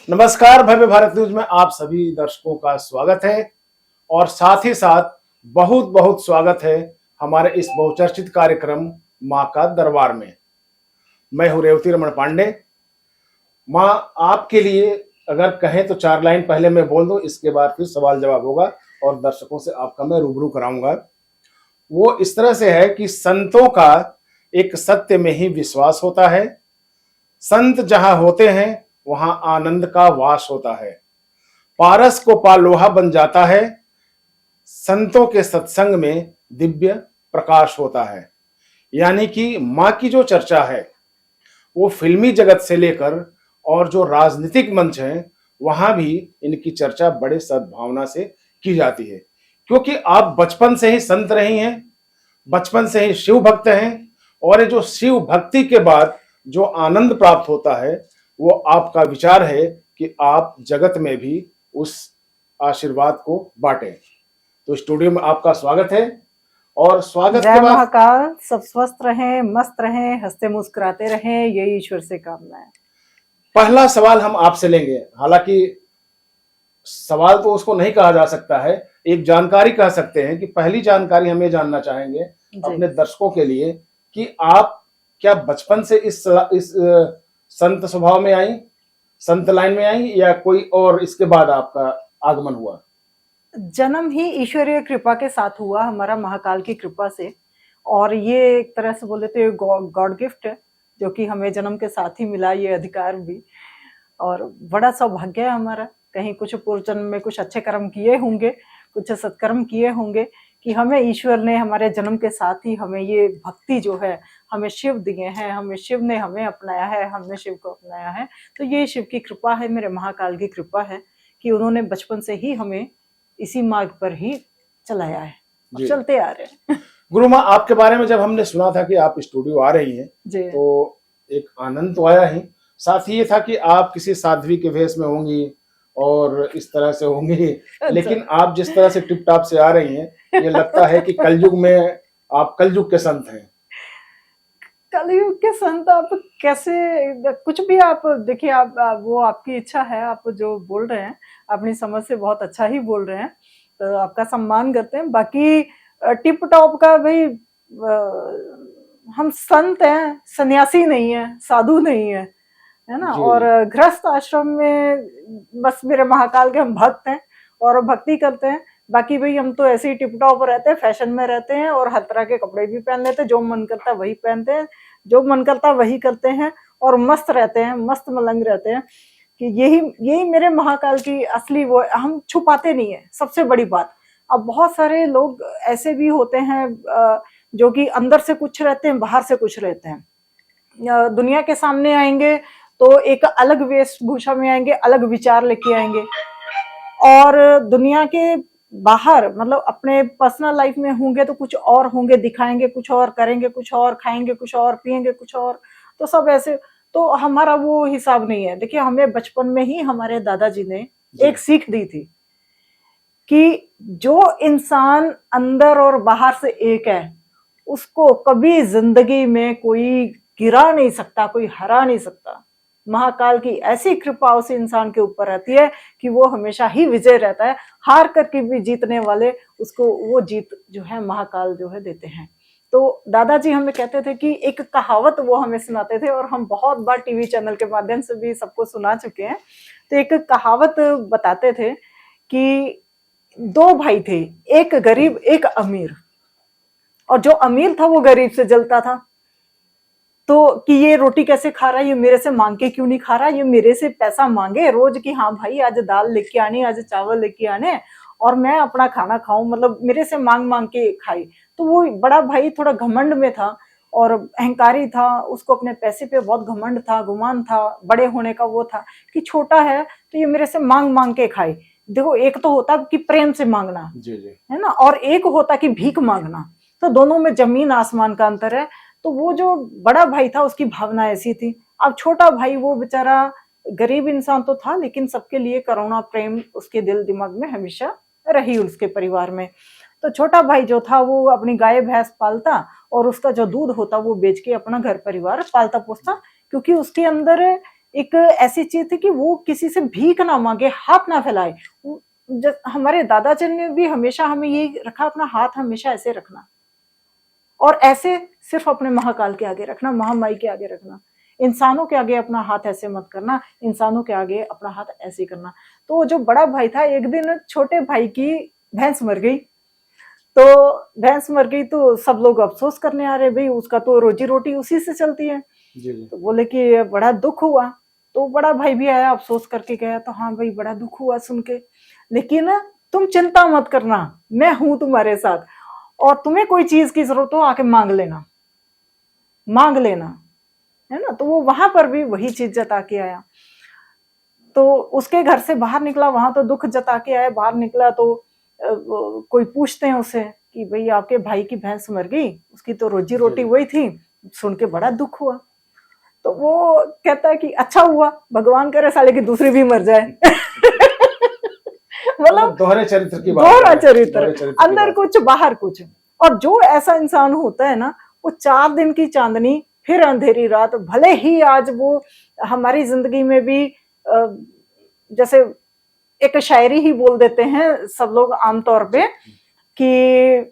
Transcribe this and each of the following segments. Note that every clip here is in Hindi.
नमस्कार, भव्य भारत न्यूज में आप सभी दर्शकों का स्वागत है और साथ ही साथ बहुत बहुत स्वागत है हमारे इस बहुचर्चित कार्यक्रम माँ का दरबार में। मैं हूं रेवती रमन पांडे। माँ आपके लिए अगर कहें तो 4 लाइन पहले मैं बोल दूं, इसके बाद फिर सवाल जवाब होगा और दर्शकों से आपका मैं रूबरू कराऊंगा। वो इस तरह से है कि संतों का एक सत्य में ही विश्वास होता है। संत जहां होते हैं वहां आनंद का वास होता है। पारस को पा लोहा बन जाता है। संतों के सत्संग में दिव्य प्रकाश होता है। यानी कि माँ की जो चर्चा है वो फिल्मी जगत से लेकर और जो राजनीतिक मंच है वहां भी इनकी चर्चा बड़े सद्भावना से की जाती है, क्योंकि आप बचपन से ही संत रही हैं, बचपन से ही शिव भक्त हैं और ये जो शिव भक्ति के बाद जो आनंद प्राप्त होता है वो आपका विचार है कि आप जगत में भी उस आशीर्वाद को बांटें। तो स्टूडियो में आपका स्वागत है और स्वागत जय के बाद महाकाल। सब स्वस्थ रहें, मस्त रहें, हंसते मुस्कुराते रहें, यही ईश्वर से कामना है। पहला सवाल हम आपसे लेंगे। हालांकि सवाल तो उसको नहीं कहा जा सकता है, एक जानकारी कह सकते हैं कि पहली जानकारी हम ये जानना चाहेंगे अपने दर्शकों के लिए कि आप क्या बचपन से इस संत स्वभाव में आई, संत लाइन में आई, या कोई और इसके बाद आपका आगमन हुआ? जन्म ही ईश्वरीय कृपा के साथ हुआ, हमारा महाकाल की कृपा से। और ये एक तरह से बोले तो ये गॉड गिफ्ट है जो कि हमें जन्म के साथ ही मिला, ये अधिकार भी। और बड़ा सौभाग्य है हमारा, कहीं कुछ पूर्व जन्म में कुछ अच्छे कर्म किए होंगे, कुछ सत्कर्म किए होंगे कि हमें ईश्वर ने हमारे जन्म के साथ ही हमें ये भक्ति जो है, हमें शिव दिए हैं, हमें शिव ने हमें अपनाया है, हमने शिव को अपनाया है। तो ये शिव की कृपा है, मेरे महाकाल की कृपा है कि उन्होंने बचपन से ही हमें इसी मार्ग पर ही चलाया है, चलते आ रहे हैं। गुरु माँ, आपके बारे में जब हमने सुना था कि आप स्टूडियो आ रही हैं तो एक आनंद तो आया ही, साथ ही ये था कि आप किसी साध्वी के वेश में होंगी और इस तरह से होंगी। लेकिन आप जिस तरह से टिप टाप से आ रही हैं, ये लगता है कि कलयुग में आप कलयुग के संत हैं। कलयुग के संत आप कैसे, कुछ भी आप देखिए, आप वो आपकी इच्छा है, आप जो बोल रहे हैं अपनी समझ से बहुत अच्छा ही बोल रहे हैं, तो आपका सम्मान करते हैं। बाकी टिप टॉप का भाई, हम संत हैं, सन्यासी नहीं है, साधु नहीं है ना। और गृहस्थ आश्रम में बस मेरे महाकाल के हम भक्त हैं और भक्ति करते हैं। बाकी भाई हम तो ऐसे ही टिप टॉप रहते हैं, फैशन में रहते हैं और हर तरह के कपड़े भी पहन लेते हैं, जो मन करता है वही पहनते हैं, जो मन करता है वही करते हैं और मस्त रहते हैं, मस्त मलंग रहते हैं। कि यही मेरे महाकाल की असली वो, हम छुपाते नहीं है, सबसे बड़ी बात। अब बहुत सारे लोग ऐसे भी होते हैं जो कि अंदर से कुछ रहते हैं, बाहर से कुछ रहते हैं। दुनिया के सामने आएंगे तो एक अलग वेशभूषा में आएंगे, अलग विचार लेके आएंगे, और दुनिया के बाहर मतलब अपने पर्सनल लाइफ में होंगे तो कुछ और होंगे, दिखाएंगे कुछ और, करेंगे कुछ और, खाएंगे कुछ और, पिएंगे कुछ और। तो सब ऐसे, तो हमारा वो हिसाब नहीं है। देखिए, हमें बचपन में ही हमारे दादाजी ने एक सीख दी थी कि जो इंसान अंदर और बाहर से एक है उसको कभी जिंदगी में कोई गिरा नहीं सकता, कोई हरा नहीं सकता। महाकाल की ऐसी कृपा उस इंसान के ऊपर रहती है कि वो हमेशा ही विजय रहता है। हार करके भी जीतने वाले उसको वो जीत जो है महाकाल जो है देते हैं। तो दादाजी हमें कहते थे कि एक कहावत वो हमें सुनाते थे, और हम बहुत बार टीवी चैनल के माध्यम से भी सबको सुना चुके हैं। तो एक कहावत बताते थे कि 2 भाई थे, एक गरीब एक अमीर, और जो अमीर था वो गरीब से जलता था। तो कि ये रोटी कैसे खा रहा है, ये मेरे से मांग के क्यों नहीं खा रहा, ये मेरे से पैसा मांगे रोज कि हाँ भाई आज दाल लेके आनी, आज चावल लेके आने, और मैं अपना खाना खाऊं, मतलब मेरे से मांग मांग के खाई। तो वो बड़ा भाई थोड़ा घमंड में था और अहंकारी था, उसको अपने पैसे पे बहुत घमंड था, गुमान था, बड़े होने का वो था कि छोटा है तो ये मेरे से मांग मांग के खाए। देखो, एक तो होता कि प्रेम से मांगना, जी जी, है ना, और एक होता कि भीख मांगना। तो दोनों में जमीन आसमान का अंतर है। तो वो जो बड़ा भाई था उसकी भावना ऐसी थी। अब छोटा भाई वो बेचारा गरीब इंसान तो था, लेकिन सबके लिए करुणा प्रेम उसके दिल दिमाग में हमेशा रही, उसके परिवार में। तो छोटा भाई जो था वो अपनी गाय भैंस पालता और उसका जो दूध होता वो बेच के अपना घर परिवार पालता पोसता, क्योंकि उसके अंदर एक ऐसी चीज थी कि वो किसी से भीख ना मांगे, हाथ ना फैलाए। हमारे दादाजी ने भी हमेशा हमें यही रखा, अपना हाथ हमेशा ऐसे रखना, और ऐसे सिर्फ अपने महाकाल के आगे रखना, महामाई के आगे रखना। इंसानों के आगे अपना हाथ ऐसे मत करना, इंसानों के आगे अपना हाथ ऐसे करना। तो जो बड़ा भाई था, एक दिन छोटे भाई की भैंस मर गई। तो भैंस मर गई तो सब लोग अफसोस करने आ रहे, भाई उसका तो रोजी रोटी उसी से चलती है। जी जी। तो बोले कि बड़ा दुख हुआ। तो बड़ा भाई भी आया, अफसोस करके गया। तो हाँ भाई, बड़ा दुख हुआ सुन के, लेकिन तुम चिंता मत करना, मैं हूं तुम्हारे साथ, और तुम्हें कोई चीज की जरूरत हो आके मांग लेना, मांग लेना, है ना। तो वो वहां पर भी वही चीज जता के आया। तो उसके घर से बाहर निकला, वहां तो दुख जता के आया, बाहर निकला तो कोई पूछते हैं उसे कि भाई आपके भाई की भैंस मर गई, उसकी तो रोजी रोटी वही थी, सुन के बड़ा दुख हुआ। तो वो कहता है कि अच्छा हुआ, भगवान करे साले की दूसरी भी मर जाए। मतलब दोहरे चरित्र की बात, दोहरा चरित्र, अंदर कुछ बाहर कुछ। और जो ऐसा इंसान होता है ना, वो 4 दिन की चांदनी फिर अंधेरी रात, भले ही आज वो हमारी जिंदगी में भी जैसे एक शायरी ही बोल देते हैं सब लोग आमतौर पे कि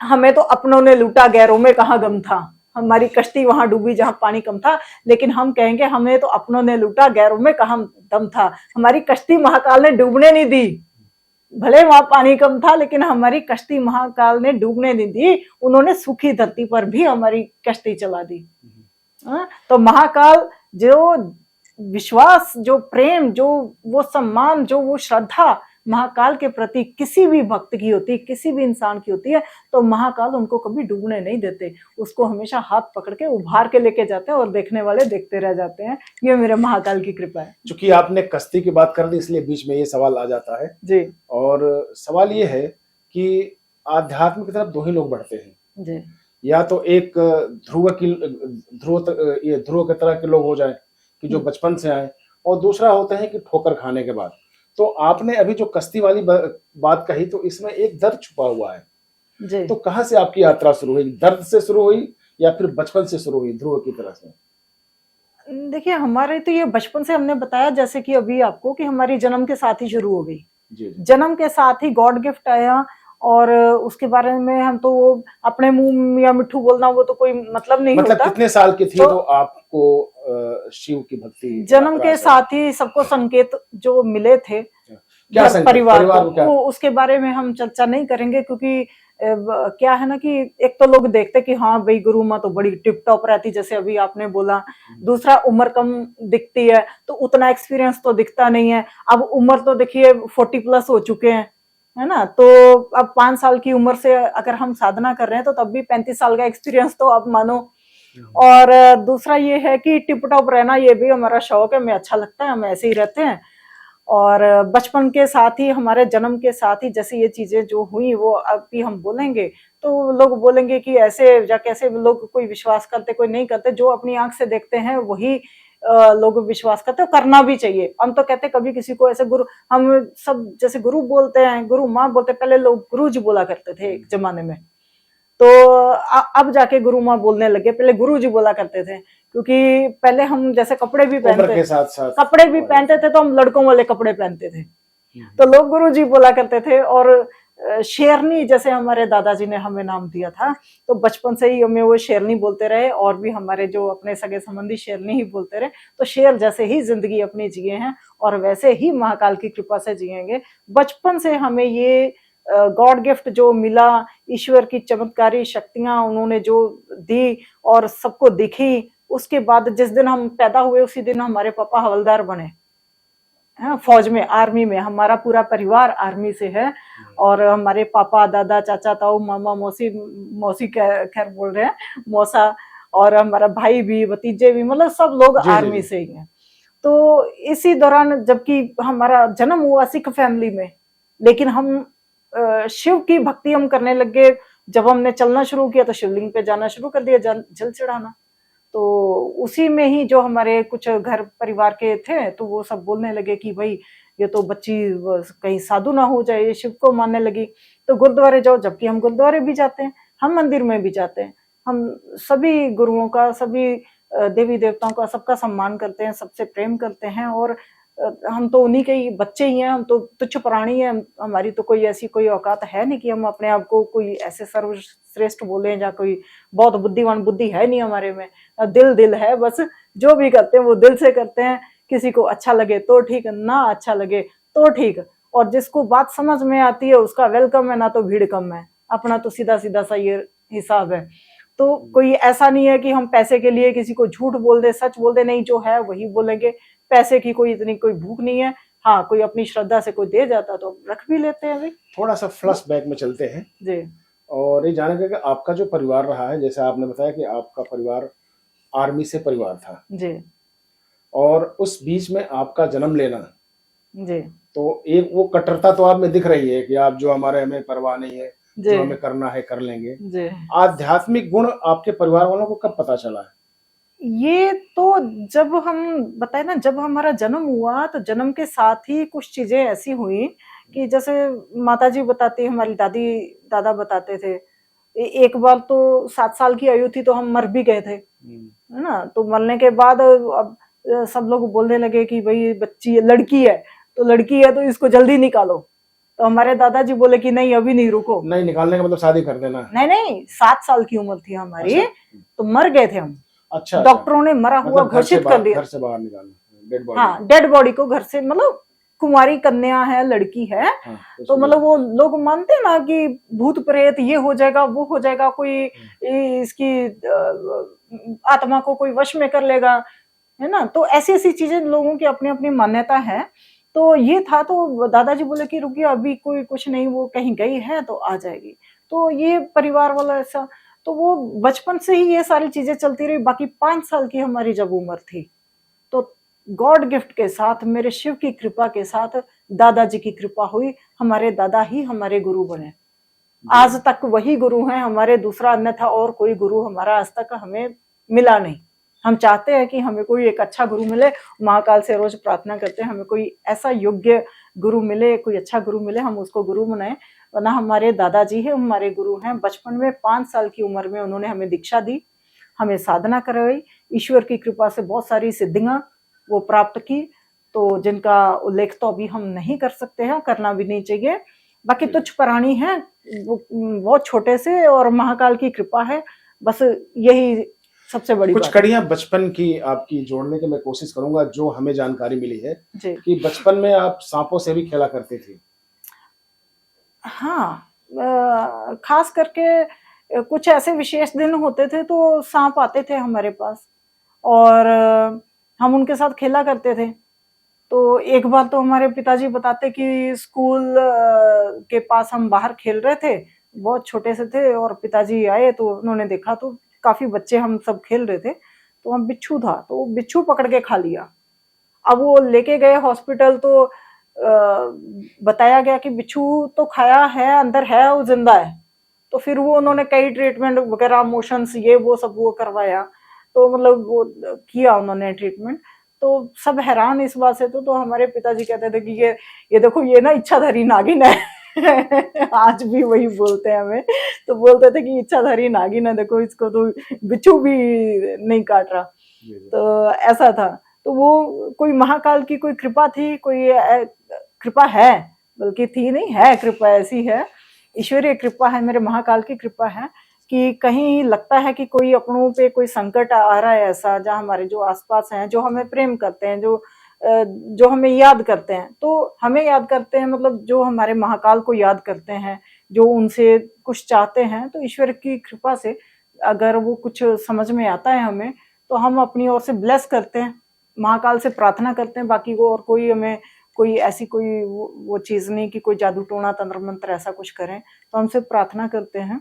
हमें तो अपनों ने लूटा, गैरों में कहाँ गम था, हमारी कश्ती वहां डूबी जहां पानी कम था। लेकिन हम कहेंगे हमें तो अपनों ने लूटा, गैरों में कहाँ दम था, हमारी कश्ती महाकाल ने डूबने नहीं दी। भले वहां पानी कम था, लेकिन हमारी कश्ती महाकाल ने डूबने नहीं दी, उन्होंने सूखी धरती पर भी हमारी कश्ती चला दी। तो महाकाल जो विश्वास, जो प्रेम, जो वो सम्मान, जो वो श्रद्धा महाकाल के प्रति किसी भी भक्त की होती है, किसी भी इंसान की होती है, तो महाकाल उनको कभी डूबने नहीं देते, उसको हमेशा हाथ पकड़ के उभार के लेके जाते हैं, और देखने वाले देखते रह जाते हैं। ये मेरे महाकाल की कृपा है। चूंकि आपने कश्ती की बात कर दी, इसलिए बीच में ये सवाल आ जाता है जी। और सवाल ये है कि आध्यात्म की तरफ 2 ही लोग बढ़ते हैं जी। या तो एक ध्रुव की तरह के लोग हो जाए कि जो बचपन से आए, और दूसरा होता है कि ठोकर खाने के बाद। तो आपने अभी जो कश्ती वाली बात कही, तो इसमें एक दर्द छुपा हुआ है जी। तो कहाँ से आपकी यात्रा शुरू हुई? दर्द से शुरू हुई या फिर बचपन से शुरू हुई ध्रुव की तरह से? देखिए, हमारे तो ये बचपन से, हमने बताया जैसे कि अभी आपको, कि हमारी जन्म के साथ ही शुरू हो गई जी। जन्म के साथ ही गॉड गिफ्ट आया, और उसके बारे में हम तो अपने मुंह या मिठू बोलना वो तो कोई मतलब नहीं होता। कितने साल की थी तो आपको शिव की भक्ति? जन्म के साथ ही सबको संकेत जो मिले थे, क्या परिवार को, उसके बारे में हम चर्चा नहीं करेंगे, क्योंकि क्या है ना कि एक तो लोग देखते कि हाँ भाई गुरु माँ तो बड़ी टिप टॉप रहती, जैसे अभी आपने बोला। दूसरा, उम्र कम दिखती है तो उतना एक्सपीरियंस तो दिखता नहीं है। अब उम्र तो देखिए 40+ हो चुके हैं, है ना। तो अब 5 साल की उम्र से अगर हम साधना कर रहे हैं तो तब भी 35 साल का एक्सपीरियंस तो अब मानो। और दूसरा ये है कि टिप टॉप रहना ये भी हमारा शौक है, हमें अच्छा लगता है, हम ऐसे ही रहते हैं। और बचपन के साथ ही, हमारे जन्म के साथ ही जैसे ये चीजें जो हुई वो अभी हम बोलेंगे तो लोग बोलेंगे कि ऐसे या कैसे, लोग कोई विश्वास करते कोई नहीं करते। जो अपनी आंख से देखते हैं वही लोग विश्वास करते हैं, करना भी चाहिए। हम तो कहते कभी किसी को ऐसे गुरु, हम सब जैसे गुरु बोलते हैं, गुरु माँ बोलते, पहले लोग गुरु जी बोला करते थे एक जमाने में, तो अब जाके गुरु माँ बोलने लगे, पहले गुरु जी बोला करते थे। क्योंकि पहले हम जैसे कपड़े भी पहनते थे तो हम लड़कों वाले कपड़े पहनते थे, तो लोग गुरु जी बोला करते थे। और शेरनी, जैसे हमारे दादाजी ने हमें नाम दिया था, तो बचपन से ही हमें वो शेरनी बोलते रहे, और भी हमारे जो अपने सगे संबंधी शेरनी ही बोलते रहे। तो शेर जैसे ही जिंदगी अपनी जिए हैं और वैसे ही महाकाल की कृपा से जिएंगे। बचपन से हमें ये गॉड गिफ्ट जो मिला, ईश्वर की चमत्कारी शक्तियां उन्होंने जो दी और सबको दिखी, उसके बाद जिस दिन हम पैदा हुए उसी दिन हमारे पापा हवलदार बने, फौज में, आर्मी में। हमारा पूरा परिवार आर्मी से है, और हमारे पापा, दादा, चाचा, ताऊ, मामा, मौसी, मौसी खैर बोल रहे हैं, मौसा, और हमारा भाई भी, भतीजे भी, मतलब सब लोग आर्मी से ही हैं। तो इसी दौरान, जबकि हमारा जन्म हुआ सिख फैमिली में, लेकिन हम शिव की भक्ति हम करने लगे। जब हमने चलना शुरू किया तो शिवलिंग पे जाना शुरू कर दिया, जल चढ़ाना। तो उसी में ही जो हमारे कुछ घर परिवार के थे, तो वो सब बोलने लगे कि भाई ये तो बच्ची कहीं साधु ना हो जाए, ये शिव को मानने लगी। तो गुरुद्वारे जाओ, जबकि हम गुरुद्वारे भी जाते हैं, हम मंदिर में भी जाते हैं, हम सभी गुरुओं का, सभी देवी देवताओं का सबका सम्मान करते हैं, सबसे प्रेम करते हैं। और हम तो उन्हीं के ही बच्चे ही हैं, हम तो तुच्छ प्राणी हैं। हमारी तो कोई ऐसी कोई औकात है नहीं कि हम अपने आप को कोई ऐसे सर्वश्रेष्ठ बोले, या कोई बहुत बुद्धिमान बुद्धि है नहीं हमारे में। दिल है, बस जो भी करते हैं वो दिल से करते हैं। किसी को अच्छा लगे तो ठीक, ना अच्छा लगे तो ठीक। और जिसको बात समझ में आती है उसका वेलकम है, ना तो भीड़ कम है। अपना तो सीधा सीधा सा ये हिसाब है। तो कोई ऐसा नहीं है कि हम पैसे के लिए किसी को झूठ बोल दे, सच बोल दे, नहीं, जो है वही बोलेंगे। पैसे की कोई इतनी कोई भूख नहीं है। हाँ, कोई अपनी श्रद्धा से कोई दे जाता तो रख भी लेते हैं भाई। थोड़ा सा फ्लैशबैक में चलते हैं जी। और ये जानेंगे कि आपका जो परिवार रहा है, जैसे आपने बताया कि आपका परिवार आर्मी से परिवार था जी। और उस बीच में आपका जन्म लेना, जी। तो एक वो कट्टरता तो आप में दिख रही है कि आप जो हमारे हमें परवाह नहीं है, जी। जो हमें करना है कर लेंगे। जी। आध्यात्मिक गुण आपके परिवार वालों को कब पता चला है? ये तो जब हम बताए ना, जब हमारा जन्म हुआ तो जन्म के साथ ही कुछ चीजें ऐसी हुई कि जैसे माता जी बताती, हमारी दादी दादा बताते थे। एक बार तो 7 साल की आयु थी तो हम मर भी गए थे, है ना। तो मरने के बाद अब सब लोग बोलने लगे कि भाई बच्ची लड़की है, तो लड़की है तो इसको जल्दी निकालो। तो हमारे दादाजी बोले कि नहीं, अभी नहीं, रुको। नहीं निकालने का मतलब शादी कर देना? नहीं नहीं, 7 साल की उम्र थी हमारी। अच्छा। तो मर गए थे हम। अच्छा। डॉक्टरों ने मरा हुआ मतलब घोषित कर दिया। घर से बाहर निकालना, डेड बॉडी। हाँ, डेड बॉडी को घर से, मतलब कुमारी कन्या है, लड़की है। हाँ, तो मतलब वो लोग मानते हैं ना कि भूत प्रेत ये हो जाएगा, वो हो जाएगा, कोई इसकी आत्मा को कोई वश में कर लेगा, है ना। तो ऐसी ऐसी चीजें लोगों की अपनी अपनी मान्यता है। तो ये था, तो दादाजी बोले कि रुकिए, अभी कोई कुछ नहीं, वो कहीं गई है तो आ जाएगी। तो ये परिवार वाला ऐसा, तो वो बचपन से ही ये सारी चीजें चलती रही। बाकी 5 साल की हमारी जब उम्र थी तो गॉड गिफ्ट के साथ, मेरे शिव की कृपा के साथ, दादाजी की कृपा हुई। हमारे दादा ही हमारे गुरु बने। आज तक वही गुरु हैं हमारे, दूसरा अन्यथा और कोई गुरु हमारा आज तक हमें मिला नहीं। हम चाहते हैं कि हमें कोई एक अच्छा गुरु मिले। महाकाल से रोज प्रार्थना करते हैं हमें कोई ऐसा योग्य गुरु मिले, कोई अच्छा गुरु मिले, हम उसको गुरु बनाए। वरना हमारे दादाजी है हमारे गुरु हैं। बचपन में 5 साल की उम्र में उन्होंने हमें दीक्षा दी, हमें साधना करवाई। ईश्वर की कृपा से बहुत सारी सिद्धियां वो प्राप्त की, तो जिनका उल्लेख तो अभी हम नहीं कर सकते हैं, करना भी नहीं चाहिए। बाकी तुच्छ प्राणी है, वो बहुत छोटे से, और महाकाल की कृपा है, बस यही सबसे बड़ी कुछ बात कड़ियां बचपन की आपकी जोड़ने की मैं कोशिश करूंगा, जो हमें जानकारी मिली है जी। कि बचपन में आप सांपों से भी खेला करते थे। हाँ, खास करके कुछ ऐसे विशेष दिन होते थे तो सांप आते थे हमारे पास, और हम उनके साथ खेला करते थे। तो एक बार तो हमारे पिताजी बताते कि स्कूल के पास हम बाहर खेल रहे थे, बहुत छोटे से थे, और पिताजी आए तो उन्होंने देखा तो काफी बच्चे हम सब खेल रहे थे, तो हम बिच्छू था तो बिच्छू पकड़ के खा लिया। अब वो लेके गए हॉस्पिटल तो बताया गया कि बिच्छू तो खाया है, अंदर है, वो जिंदा है। तो फिर वो उन्होंने कई ट्रीटमेंट वगैरह, मोशंस, ये वो सब वो करवाया, तो मतलब वो किया उन्होंने ट्रीटमेंट। तो सब हैरान इस बात से। तो हमारे पिताजी कहते थे कि ये देखो, ये ना इच्छाधारी नागिन है। आज भी वही बोलते हैं हमें। तो बोलते थे कि इच्छाधारी नागिन है, देखो इसको तो बिच्छू भी नहीं काट रहा। तो ऐसा था। तो वो कोई महाकाल की कोई कृपा थी, कोई कृपा है, बल्कि थी नहीं, है कृपा, ऐसी है, ईश्वरीय कृपा है, मेरे महाकाल की कृपा है कि कहीं लगता है कि कोई अपनों पे कोई संकट आ रहा है ऐसा, जहाँ हमारे जो आसपास हैं, जो हमें प्रेम करते हैं, जो हमें याद करते हैं, तो हमें याद करते हैं, मतलब जो हमारे महाकाल को याद करते हैं, जो उनसे कुछ चाहते हैं, तो ईश्वर की कृपा से अगर वो कुछ समझ में आता है हमें, तो हम अपनी ओर से ब्लेस करते हैं, महाकाल से प्रार्थना करते हैं। बाकी वो और कोई हमें कोई ऐसी कोई वो चीज नहीं कि कोई जादू टोना तंत्र मंत्र ऐसा कुछ करें, तो हमसे प्रार्थना करते हैं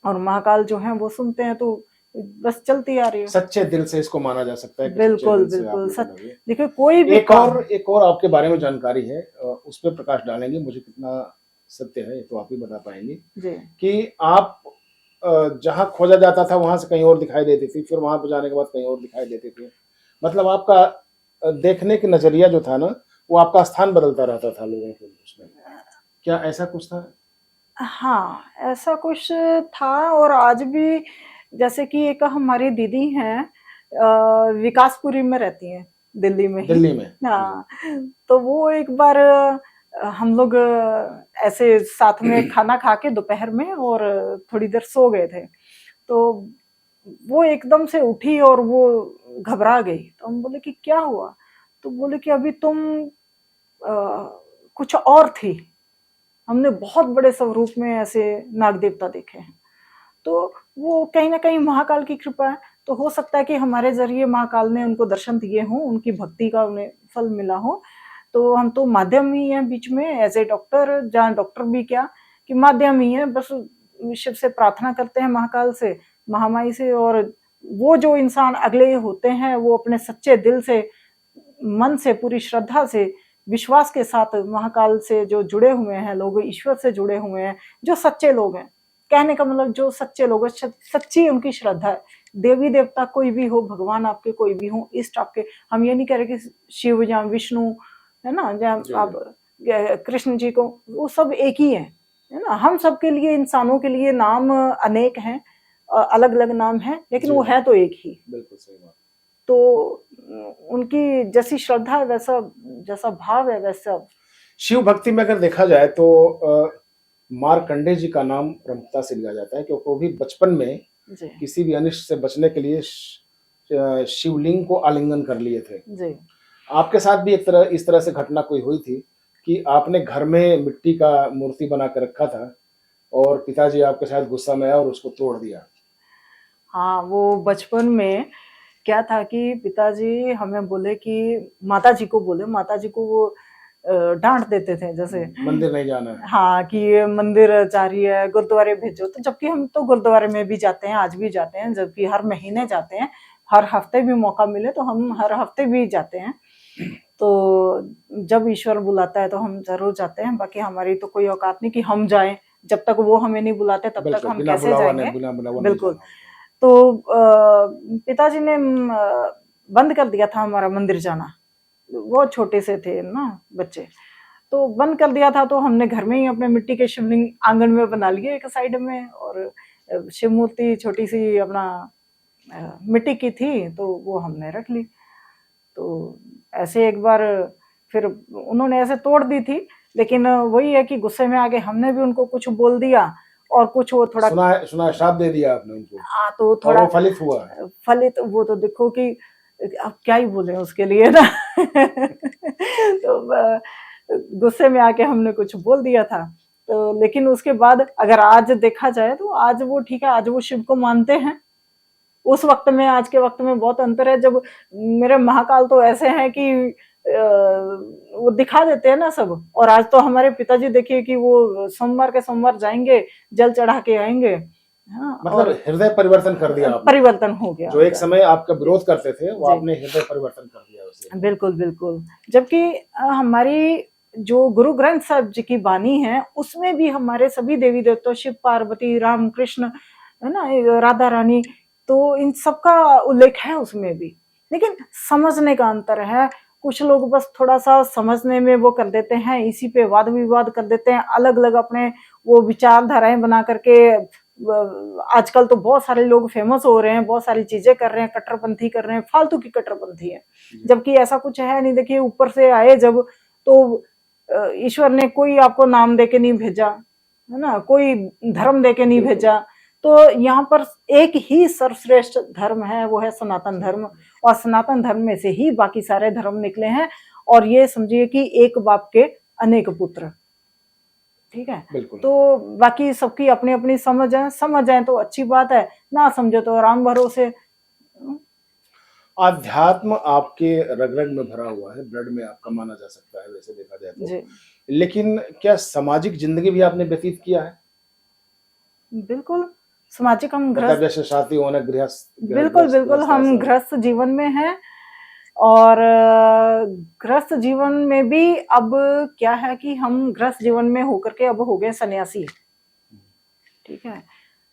और महाकाल जो है वो सुनते हैं। तो बस चलती आ रही है। सच्चे दिल से इसको माना जा सकता है। बिल्कुल बिल्कुल सच। देखिए कोई भी एक और आपके बारे में जानकारी है, उस पर प्रकाश डालेंगे, मुझे कितना सत्य है तो आप ही बता पाएंगे जी। कि आप जहाँ खोजा जाता था वहां से कहीं और दिखाई देती थी, फिर वहां पर जाने के बाद कहीं और दिखाई देती थी। मतलब आपका देखने का नजरिया जो था ना, वो आपका स्थान बदलता रहता था लोगों के उसमें, क्या ऐसा कुछ था? हाँ, ऐसा कुछ था। और आज भी, जैसे कि एक हमारी दीदी हैं, विकासपुरी में रहती हैं, दिल्ली में ही। दिल्ली में। हाँ, तो वो एक बार हम लोग ऐसे साथ में खाना खा के दोपहर में और थोड़ी देर सो गए थे, तो वो एकदम से उठी और वो घबरा गई। तो हम बोले कि क्या हुआ? तो बोले कि अभी तुम कुछ और थी, हमने बहुत बड़े स्वरूप में ऐसे नाग देवता देखे हैं। तो वो कहीं ना कहीं महाकाल की कृपा है, तो हो सकता है कि हमारे जरिए महाकाल ने उनको दर्शन दिए हों, उनकी भक्ति का उन्हें फल मिला हो। तो हम तो माध्यम ही हैं बीच में, एज ए डॉक्टर, जहाँ डॉक्टर भी क्या कि माध्यम ही है, बस शिव से प्रार्थना करते हैं, महाकाल से, महामाई से, और वो जो इंसान अगले होते हैं वो अपने सच्चे दिल से, मन से, पूरी श्रद्धा से, विश्वास के साथ महाकाल से जो जुड़े हुए हैं लोग, ईश्वर से जुड़े हुए हैं, जो सच्चे लोग हैं, कहने का मतलब जो सच्चे लोग हैं, सच्ची उनकी श्रद्धा है। देवी देवता कोई भी हो, भगवान आपके कोई भी हो, इष्ट आपके, हम ये नहीं कह रहे कि शिव या विष्णु है ना, जहाँ आप कृष्ण जी को, वो सब एक ही है ना। हम सबके लिए, इंसानों के लिए नाम अनेक हैं, अलग अलग नाम हैं, लेकिन वो है तो एक ही। बिल्कुल सही बात। तो उनकी जैसी श्रद्धा है, वैसा जैसा भाव है वैसा। शिव भक्ति में अगर देखा जाए तो मार्कंडे जी का नाम प्रमुखता से लिया जाता है, क्योंकि वो भी बचपन में जी किसी भी अनिष्ट से बचने के लिए शिवलिंग को आलिंगन कर लिए थे। जी। आपके साथ भी इस तरह से घटना कोई हुई थी कि आपने घर में मिट्टी का मूर्ति बना कर रखा था और पिताजी आपके साथ गुस्सा में आया और उसको तोड़ दिया? हाँ, वो बचपन में क्या था कि पिताजी हमें बोले कि माताजी को बोले, माताजी को वो डांट देते थे, जैसे मंदिर नहीं जाना है। हाँ, कि ये मंदिर जा रही है, गुरुद्वारे भेजो। तो जबकि हम तो गुरुद्वारे में भी जाते हैं, आज भी जाते हैं, जबकि हर महीने जाते हैं, हर हफ्ते भी मौका मिले तो हम हर हफ्ते भी जाते हैं। तो जब ईश्वर बुलाता है तो हम जरूर जाते हैं, बाकी हमारी तो कोई औकात नहीं कि हम जाएं, जब तक वो हमें नहीं बुलाते तब तक हम कैसे जाएंगे। बिल्कुल। तो पिताजी ने बंद कर दिया था हमारा मंदिर जाना, वो छोटे से थे ना बच्चे, तो बंद कर दिया था। तो हमने घर में ही अपने मिट्टी के शिवलिंग आंगन में बना लिए एक साइड में, और शिव मूर्ति छोटी सी अपना मिट्टी की थी, तो वो हमने रख ली। तो ऐसे एक बार फिर उन्होंने ऐसे तोड़ दी थी, लेकिन वही है कि गुस्से में आके हमने भी उनको कुछ बोल दिया, और कुछ वो थोड़ा सुना श्राप दे दिया आपने उनको। हाँ, तो थोड़ा वो फलित हुआ। फलित, वो तो देखो कि अब क्या ही बोले उसके लिए ना। तो गुस्से में आके हमने कुछ बोल दिया था। तो लेकिन उसके बाद अगर आज देखा जाए तो आज वो ठीक है, आज वो शिव को मानते हैं। उस वक्त में आज के वक्त में बहुत अंतर है। जब मेरे महाकाल तो ऐसे हैं कि वो दिखा देते हैं ना सब, और आज तो हमारे पिताजी देखिए कि वो सोमवार के सोमवार जाएंगे, जल चढ़ा के आएंगे। हाँ, मतलब हृदय परिवर्तन कर दिया आपने। परिवर्तन हो गया। जो एक समय आपका विरोध करते थे वो आपने हृदय परिवर्तन कर दिया उसे। बिल्कुल बिल्कुल। जबकि हमारी जो गुरु ग्रंथ साहिब जी की बानी है, उसमें भी हमारे सभी देवी देवता, शिव पार्वती, राम कृष्ण, है ना, राधा रानी, तो इन सबका उल्लेख है उसमें भी। लेकिन समझने का अंतर है। कुछ लोग बस थोड़ा सा समझने में वो कर देते हैं, इसी पे वाद विवाद कर देते हैं, अलग अलग अपने वो विचारधाराएं बना करके। आजकल तो बहुत सारे लोग फेमस हो रहे हैं, बहुत सारी चीजें कर रहे हैं, कट्टरपंथी कर रहे हैं, फालतू की कट्टरपंथी है, जबकि ऐसा कुछ है नहीं। देखिए, ऊपर से आए जब, तो ईश्वर ने कोई आपको नाम देके नहीं भेजा, है ना, कोई धर्म देके नहीं भेजा। तो यहाँ पर एक ही सर्वश्रेष्ठ धर्म है, वो है सनातन धर्म, और सनातन धर्म में से ही बाकी सारे धर्म निकले हैं। और ये समझिए कि एक बाप के अनेक पुत्र, ठीक है। तो बाकी सबकी अपनी अपनी समझ है, समझ है तो अच्छी बात है, ना समझो तो राम भरोसे। आध्यात्म आपके रग रग में भरा हुआ है, ब्लड में आपका माना जा सकता है वैसे देखा जाए तो। लेकिन क्या सामाजिक जिंदगी भी आपने व्यतीत किया है? बिल्कुल सामाजिक, हम गृहस्थ, जैसे शादी होने गृहस्थ। बिल्कुल बिल्कुल, हम गृहस्थ जीवन में हैं। और गृहस्थ जीवन में भी अब क्या है कि हम गृहस्थ जीवन में होकर के अब हो गए सन्यासी, ठीक है।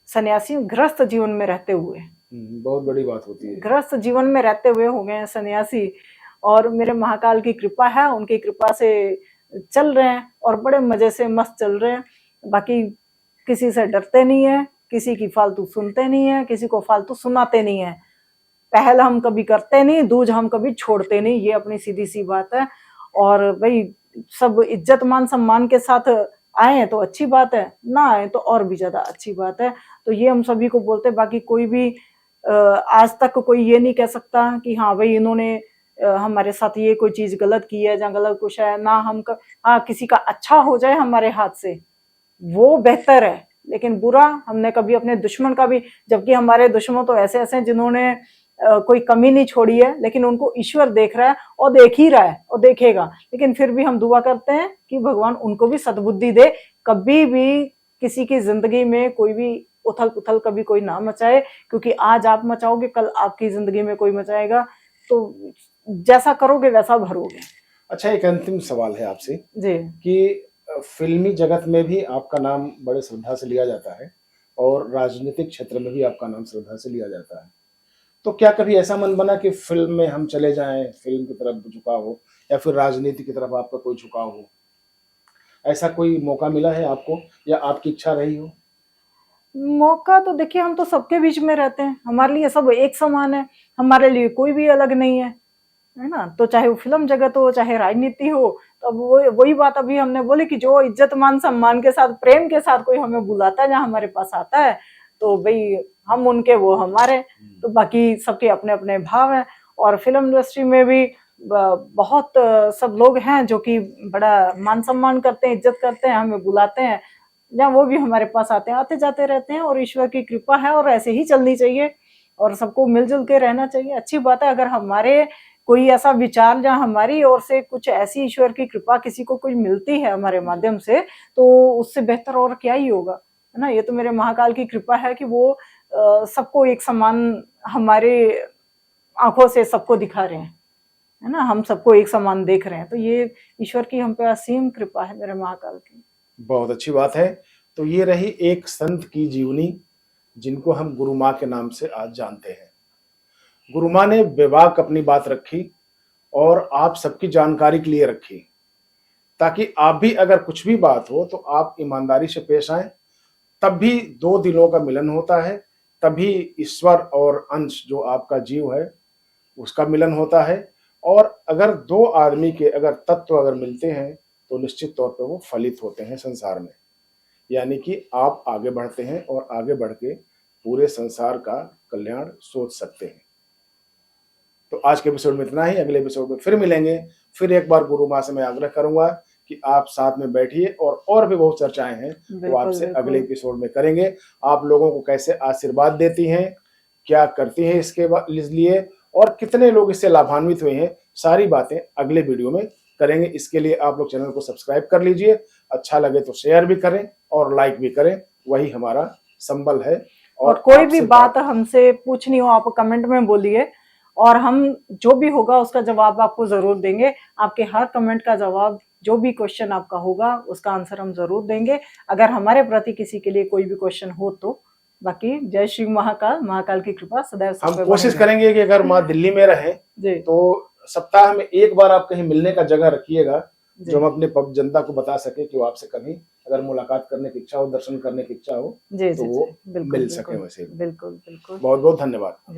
सन्यासी गृहस्थ जीवन में रहते हुए, बहुत बड़ी बात होती है, गृहस्थ जीवन में रहते हुए हो गए सन्यासी। और मेरे महाकाल की कृपा है, उनकी कृपा से चल रहे हैं और बड़े मजे से मस्त चल रहे हैं। बाकी किसी से डरते नहीं है, किसी की फालतू सुनते नहीं है, किसी को फालतू सुनाते नहीं है। पहल हम कभी करते नहीं, दूज हम कभी छोड़ते नहीं, ये अपनी सीधी सी बात है। और भाई सब इज्जत मान सम्मान के साथ आए तो अच्छी बात है, ना आए तो और भी ज्यादा अच्छी बात है। तो ये हम सभी को बोलते हैं। बाकी कोई भी आज तक कोई ये नहीं कह सकता कि हाँ भाई इन्होंने हमारे साथ ये कोई चीज गलत की है या गलत कुछ है ना। हाँ किसी का अच्छा हो जाए हमारे हाथ से वो बेहतर है, लेकिन बुरा हमने कभी अपने दुश्मन का भी, जबकि हमारे दुश्मन तो ऐसे ऐसे हैं जिन्होंने कोई कमी नहीं छोड़ी है, लेकिन उनको ईश्वर देख रहा है और देख ही रहा है और देखेगा। लेकिन फिर भी हम दुआ करते हैं कि भगवान उनको भी सद्बुद्धि दे, कभी भी किसी की जिंदगी में कोई भी उथल पुथल कभी कोई ना मचाए, क्योंकि आज आप मचाओगे कल आपकी जिंदगी में कोई मचाएगा, तो जैसा करोगे वैसा भरोगे। अच्छा, एक अंतिम सवाल है आपसे जी कि फिल्मी जगत में भी आपका नाम बड़े श्रद्धा से लिया जाता है और राजनीतिक क्षेत्र में भी आपका नाम श्रद्धा से लिया जाता है, तो क्या कभी ऐसा मन बना कि फिल्म में हम चले जाएं, फिल्म की तरफ झुकाव हो, या फिर राजनीति की तरफ आपका कोई झुकाव हो? ऐसा कोई मौका मिला है आपको या आपकी इच्छा रही हो? मौका तो देखिए, हम तो सबके बीच में रहते हैं, हमारे लिए सब एक समान है, हमारे लिए कोई भी अलग नहीं है ना। तो चाहे वो फिल्म जगत हो चाहे राजनीति हो, तो अब वो वही बात अभी हमने बोली कि जो इज्जत मान सम्मान के साथ प्रेम के साथ कोई हमें बुलाता है, जहाँ हमारे पास आता है, तो भाई हम उनके वो हमारे। तो बाकी सबके अपने अपने भाव हैं। और फिल्म इंडस्ट्री में भी बहुत सब लोग हैं जो कि बड़ा मान सम्मान करते हैं, इज्जत करते हैं, हमें बुलाते हैं, जहाँ वो भी हमारे पास आते हैं, आते जाते रहते हैं। और ईश्वर की कृपा है और ऐसे ही चलनी चाहिए और सबको मिलजुल के रहना चाहिए। अच्छी बात है, अगर हमारे कोई ऐसा विचार जहाँ हमारी ओर से कुछ ऐसी ईश्वर की कृपा किसी को कुछ मिलती है हमारे माध्यम से, तो उससे बेहतर और क्या ही होगा, है ना। ये तो मेरे महाकाल की कृपा है कि वो सबको एक समान हमारे आंखों से सबको दिखा रहे हैं, है ना, हम सबको एक समान देख रहे हैं। तो ये ईश्वर की हम पे असीम कृपा है मेरे महाकाल की। बहुत अच्छी बात है। तो ये रही एक संत की जीवनी जिनको हम गुरु माँ के नाम से आज जानते हैं। गुरु माँ ने बेबाक अपनी बात रखी और आप सबकी जानकारी के लिए रखी, ताकि आप भी अगर कुछ भी बात हो तो आप ईमानदारी से पेश आए, तब भी दो दिलों का मिलन होता है, तभी ईश्वर और अंश जो आपका जीव है उसका मिलन होता है। और अगर दो आदमी के अगर तत्व अगर मिलते हैं तो निश्चित तौर पर वो फलित होते हैं संसार में, यानी कि आप आगे बढ़ते हैं और आगे बढ़ के पूरे संसार का कल्याण सोच सकते हैं। तो आज के एपिसोड में इतना ही, अगले एपिसोड में फिर मिलेंगे। फिर एक बार गुरु माँ से मैं आग्रह करूंगा कि आप साथ में बैठिए और भी बहुत चर्चाएं हैं वो आपसे अगले एपिसोड में करेंगे। आप लोगों को कैसे आशीर्वाद देती हैं, क्या करती हैं इसके लिए, और कितने लोग इससे लाभान्वित हुए हैं, सारी बातें अगले वीडियो में करेंगे। इसके लिए आप लोग चैनल को सब्सक्राइब कर लीजिए, अच्छा लगे तो शेयर भी करें और लाइक भी करें, वही हमारा संबल है। और कोई भी बात हमसे पूछनी हो आप कमेंट में बोलिए, और हम जो भी होगा उसका जवाब आपको जरूर देंगे। आपके हर कमेंट का जवाब, जो भी क्वेश्चन आपका होगा उसका आंसर हम जरूर देंगे, अगर हमारे प्रति किसी के लिए कोई भी क्वेश्चन हो तो। बाकी जय श्री महाकाल, महाकाल की कृपा सदैव हम कोशिश करेंगे कि अगर माँ दिल्ली में रहे तो सप्ताह में एक बार आप कहीं मिलने का जगह रखिएगा, जो हम अपने जनता को बता सके कि वो आपसे कभी अगर मुलाकात करने की इच्छा हो, दर्शन करने की इच्छा हो, तो वो मिल सके। वैसे बिल्कुल बिल्कुल। बहुत बहुत धन्यवाद।